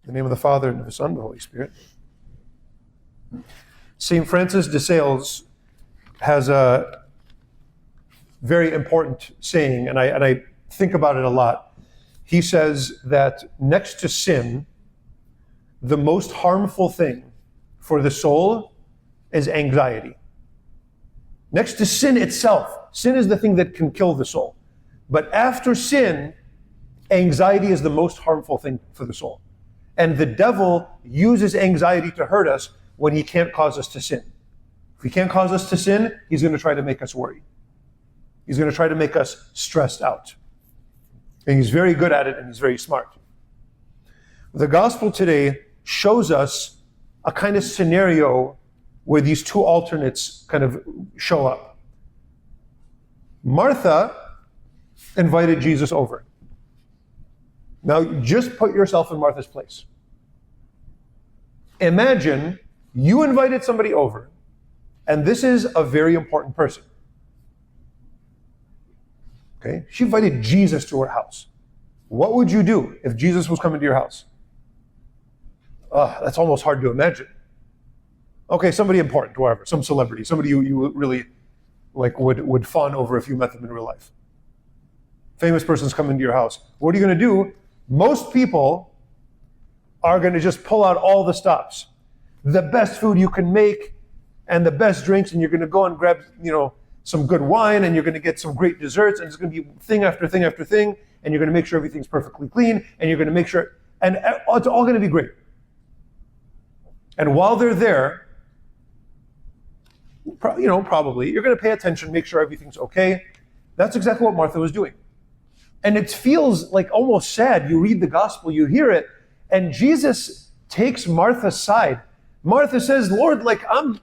In the name of the Father, and of the Son, and of the Holy Spirit. St. Francis de Sales has a very important saying, and I think about it a lot. He says that next to sin, the most harmful thing for the soul is anxiety. Next to sin itself, sin is the thing that can kill the soul. But after sin, anxiety is the most harmful thing for the soul. And the devil uses anxiety to hurt us when he can't cause us to sin. If he can't cause us to sin, he's going to try to make us worry. He's going to try to make us stressed out. And he's very good at it, and he's very smart. The gospel today shows us a kind of scenario where these two alternates kind of show up. Martha invited Jesus over. Now, just put yourself in Martha's place. Imagine you invited somebody over, and this is a very important person. Okay? She invited Jesus to her house. What would you do if Jesus was coming to your house? That's almost hard to imagine. Okay, somebody important, whoever, some celebrity, somebody you really would fawn over if you met them in real life. Famous person's coming to your house. What are you going to do? Most people are going to just pull out all the stops. The best food you can make and the best drinks, and you're going to go and grab, some good wine, and you're going to get some great desserts, and it's going to be thing after thing after thing, and you're going to make sure everything's perfectly clean, and you're going to make sure, and it's all going to be great. And while they're there, probably, you're going to pay attention, make sure everything's okay. That's exactly what Martha was doing. And it feels like almost sad. You read the gospel, you hear it, and Jesus takes Martha's side. Martha says, Lord, I'm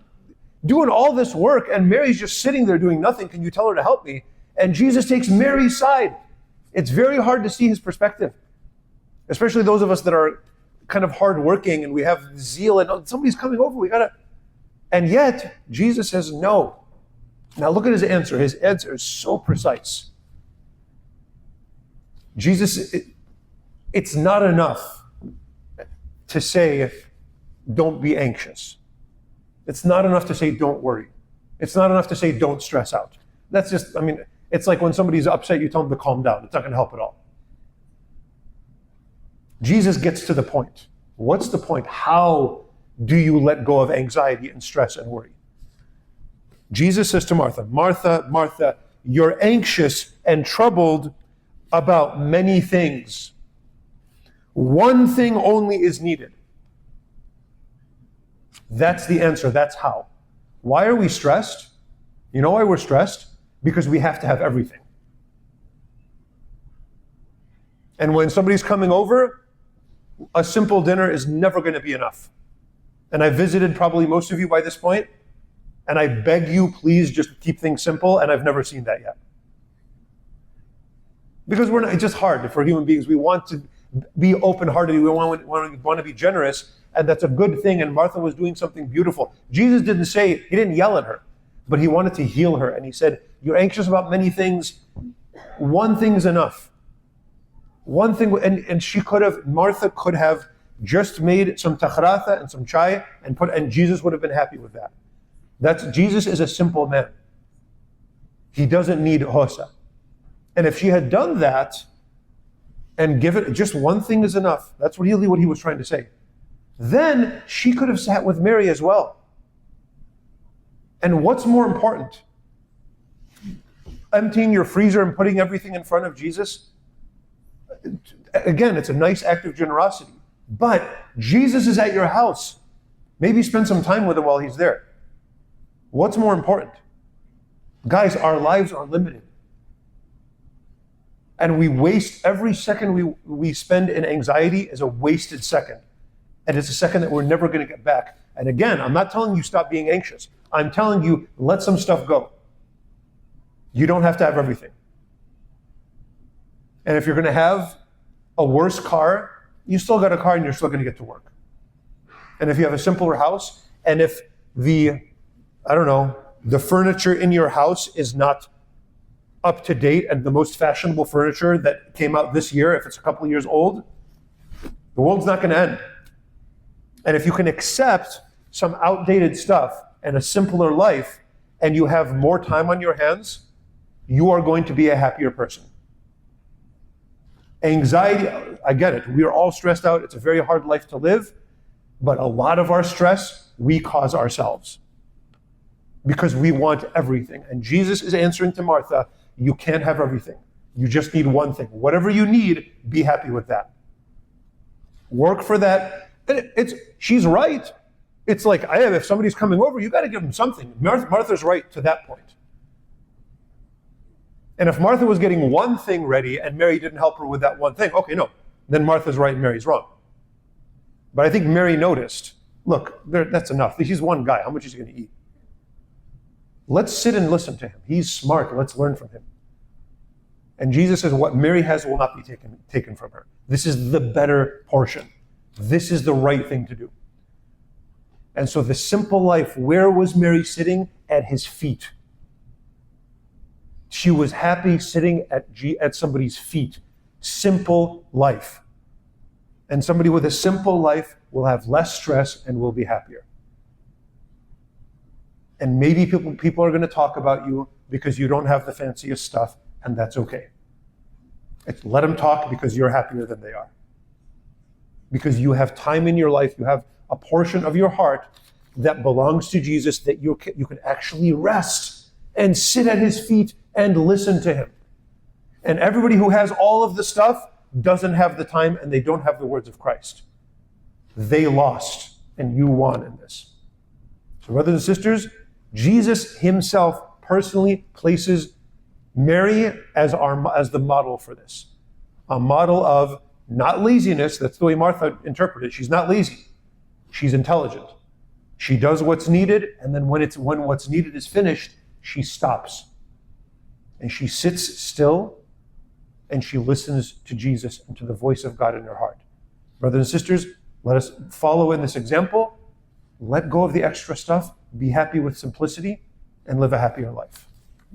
doing all this work, and Mary's just sitting there doing nothing. Can you tell her to help me? And Jesus takes Mary's side. It's very hard to see his perspective, especially those of us that are kind of hardworking and we have zeal, and somebody's coming over, and yet Jesus says no. Now look at his answer. His answer is so precise. Jesus, it's not enough to say, don't be anxious. It's not enough to say, don't worry. It's not enough to say, don't stress out. That's just, it's like when somebody's upset, you tell them to calm down. It's not going to help at all. Jesus gets to the point. What's the point? How do you let go of anxiety and stress and worry? Jesus says to Martha, Martha, Martha, you're anxious and troubled about many things. One thing only is needed. That's the answer. That's how. Why are we stressed? You know why we're stressed? Because we have to have everything. And when somebody's coming over, a simple dinner is never going to be enough. And I've visited probably most of you by this point, and I beg you, please just keep things simple, and I've never seen that yet. Because it's just hard for human beings. We want to be open-hearted. We want to be generous, and that's a good thing. And Martha was doing something beautiful. Jesus he didn't yell at her, but he wanted to heal her. And he said, you're anxious about many things. One thing is enough. One thing, and Martha could have just made some takhrata and some chai and Jesus would have been happy with that. Jesus is a simple man. He doesn't need hosa. And if she had done that and given just one thing is enough, that's really what he was trying to say. Then she could have sat with Mary as well. And what's more important? Emptying your freezer and putting everything in front of Jesus? Again, it's a nice act of generosity. But Jesus is at your house. Maybe spend some time with him while he's there. What's more important? Guys, our lives are limited. And we waste every second we spend in anxiety is a wasted second. And it's a second that we're never going to get back. And again, I'm not telling you stop being anxious. I'm telling you, let some stuff go. You don't have to have everything. And if you're going to have a worse car, you still got a car and you're still going to get to work. And if you have a simpler house, and if the furniture in your house is not up to date and the most fashionable furniture that came out this year, if it's a couple of years old, the world's not going to end. And if you can accept some outdated stuff and a simpler life, and you have more time on your hands, you are going to be a happier person. Anxiety, I get it. We are all stressed out. It's a very hard life to live, but a lot of our stress we cause ourselves because we want everything. And Jesus is answering to Martha, you can't have everything. You just need one thing. Whatever you need, be happy with that. Work for that. And she's right. It's like, if somebody's coming over, you got to give them something. Martha's right to that point. And if Martha was getting one thing ready and Mary didn't help her with that one thing, okay, no, then Martha's right and Mary's wrong. But I think Mary noticed, look, that's enough. He's one guy. How much is he going to eat? Let's sit and listen to him. He's smart. Let's learn from him. And Jesus says, what Mary has will not be taken from her. This is the better portion. This is the right thing to do. And so the simple life, where was Mary sitting? At his feet. She was happy sitting at somebody's feet. Simple life. And somebody with a simple life will have less stress and will be happier. And maybe people are going to talk about you because you don't have the fanciest stuff, and that's okay. Let them talk because you're happier than they are. Because you have time in your life, you have a portion of your heart that belongs to Jesus that you can actually rest and sit at his feet and listen to him. And everybody who has all of the stuff doesn't have the time and they don't have the words of Christ. They lost and you won in this. So brothers and sisters, Jesus himself personally places Mary as the model for this. A model of not laziness. That's the way Martha interpreted it. She's not lazy. She's intelligent. She does what's needed, and then when what's needed is finished, she stops. And she sits still, and she listens to Jesus and to the voice of God in her heart. Brothers and sisters, let us follow in this example. Let go of the extra stuff. Be happy with simplicity, and live a happier life.